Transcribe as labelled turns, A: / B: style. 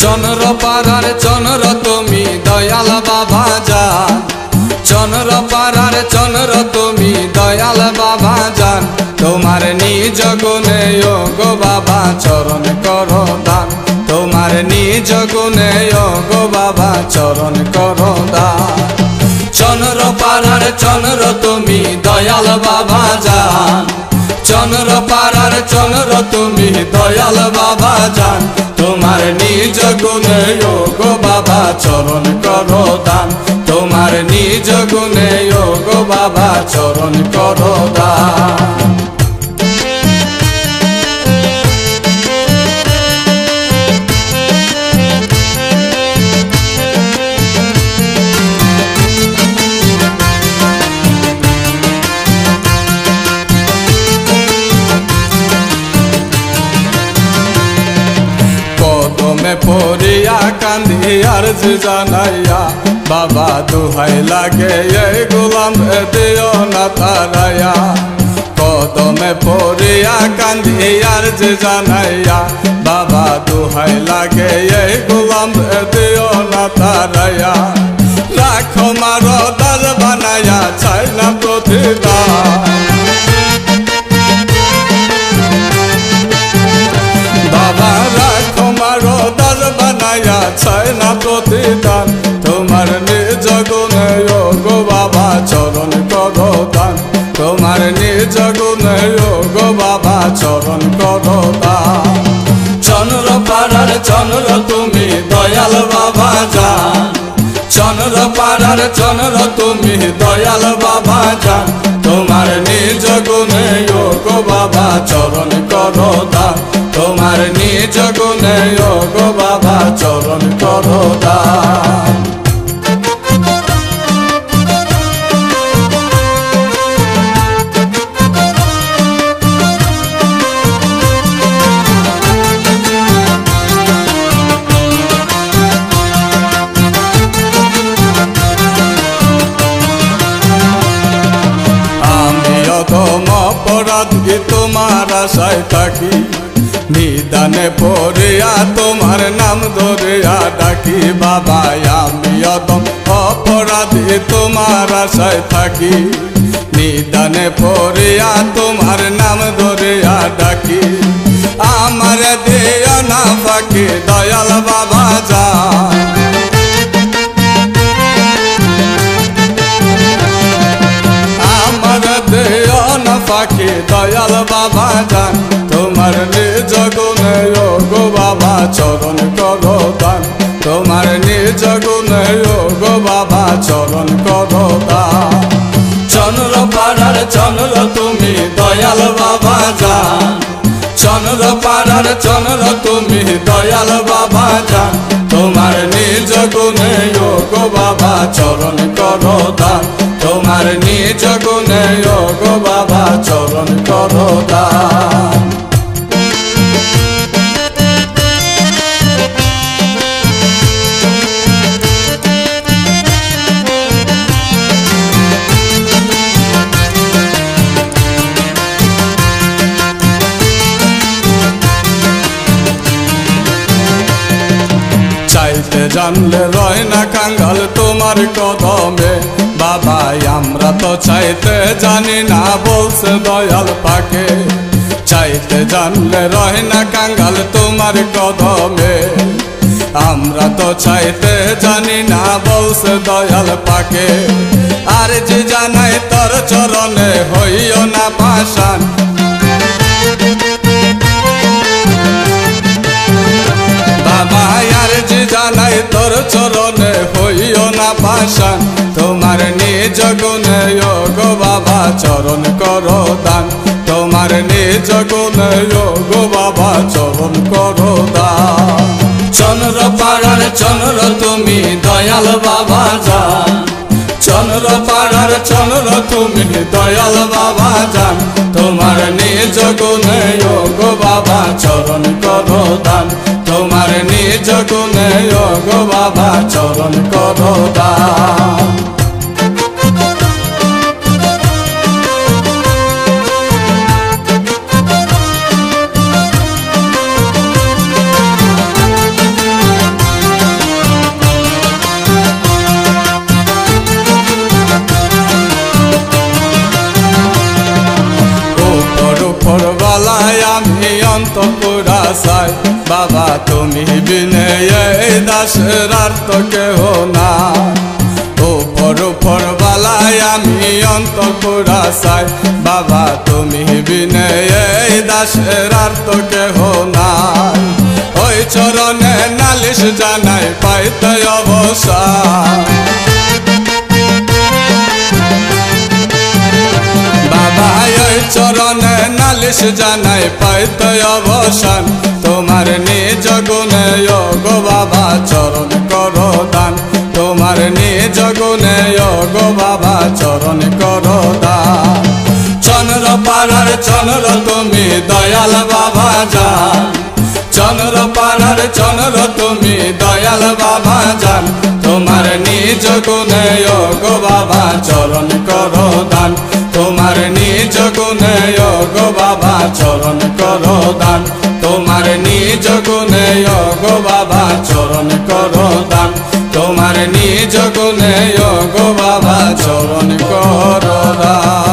A: চন্দ্রপাড়ার চন্দ্র তুমি দয়াল বাবা জান, চন্দ্রপাড়ার চন্দ্র তুমি দয়াল বাবা জান। তোমার নিজ গুণে গো বাবা চরণ করো দান, তোমার নিজ গুণে গো বাবা চরণ করো দান। চন্দ্রপাড়ার চন্দ্র তুমি দয়াল বাবা জান, চন্দ্রপাড়ার চন্দ্র তুমি দয়াল বাবা জান। তোমার নিজ গুণে গো বাবা চরণ করো দান, তোমার নিজ গুণে গো বাবা চরণ করো দান। কদমে পড়িয়া কান্দি আরজি জানাইয়া, বাবা দুহাই লাগে এই গোলাম দিও না তারাইয়া। কদমে পড়িয়া কান্দি আরজি জানাইয়া, বাবা দুহাই লাগে এই গোলাম দিও না তারাইয়া। রাখো মারো দার বানাইয়া চাই না প্রতিদান, বাবা রাখো মারো দার বানাইয়া চাই না প্রতিদান। তোমার নিজ গুণে গো বাবা চরণ করো দান, তোমার নিজ গুণে গো বাবা চরণ করো দান। চন্দ্রপাড়ার চন্দ্র তুমি দয়াল বাবা জান, চন্দ্রপাড়ার চন্দ্র তুমি দয়াল বাবা জান। তোমার নিজ গুণে গো বাবা চরণ করো দান, তোমার নিজ গুণে গো বাবা চরণ করো দান। অপরাধী তোমার আশায় থাকি, নিদানে পড়িয়া তোমার নাম ধরিয়া ডাকি। বাবা আমি অদম অপরাধী তোমার আশায় থাকি, নিদানে পড়িয়া তোমার নাম ধরিয়া ডাকি। আমার দিও না ফাঁকি দয়াল বাবা জান, আমার দিও না ফাঁকি দয়াল বাবা জান। তোমার নিজ গুণে গো বাবা চরণ করো দান, তোমার নিজ গুণে গো বাবা চরণ করো দান। চন্দ্রপাড়ার চন্দ্র তুমি দয়াল বাবা জান, চন্দ্রপাড়ার চন্দ্র তুমি দয়াল বাবা জান। তোমার নিজ গুণে গো বাবা চরণ করো দান, তোমার নিজ গুণে গো বাবা চরণ করো দান। চাইতে জানলে রয় না কাঙ্গাল তোমার কদমে, বাবা আমরা তো চাইতে জানি না বলছে দয়াল পাকে। চাইতে জানলে রয় না কাঙ্গাল তোমার কদমে, আমরা তো চাইতে জানি না বলছে দয়াল পাকে। আর যে জানাই তোর চরণে হইও না পাষাণ, বাবা আর যে জানাই তোর চরণে হইও না পাষাণ। তোমার নিজ গুণে গো বাবা চরণ করো দান, তোমার নিজ গুণে গো বাবা চরণ করো দান। চন্দ্রপাড়ার চন্দ্র তুমি দয়াল বাবা জান, চন্দ্রপাড়ার চন্দ্র তুমি দয়াল বাবা জান। তোমার নিজ গুণে গো বাবা চরণ করো দান, তোমার নিজ গুণে গো বাবা চরণ করো দান। বালায় আমি অন্তপুরা চাই বাবা তুমি বিনে এই দাসের আর তো কেহ না উপর বালায় আমি অন্তপুরা চাই বাবা তুমি বিনে এই দাসের আর তো কেহ নাই ওই চরণে নালিশ জানাই পাইতে অবসান বাবা ওই চরণে নালিশ জানাই পাইতে অবসান তোমার নিজ গুণে গো বাবা চরণ করো দান তোমার নিজ গুণে গো বাবা চরণ করো দান চন্দ্র পাড়ার চন্দ্র তুমি দয়াল বাবা যান চন্দ্র পাড়ার চন্দ্র তুমি দয়াল বাবা যান তোমার নিজ গুণে গো বাবা চরণ করো দান তোমার নিজ গুণে গো বাবা চরণ করো দান তোমার নিজ গুণে গো বাবা চরণ করো দান তোমার নিজ গুণে গো বাবা চরণ করো দান।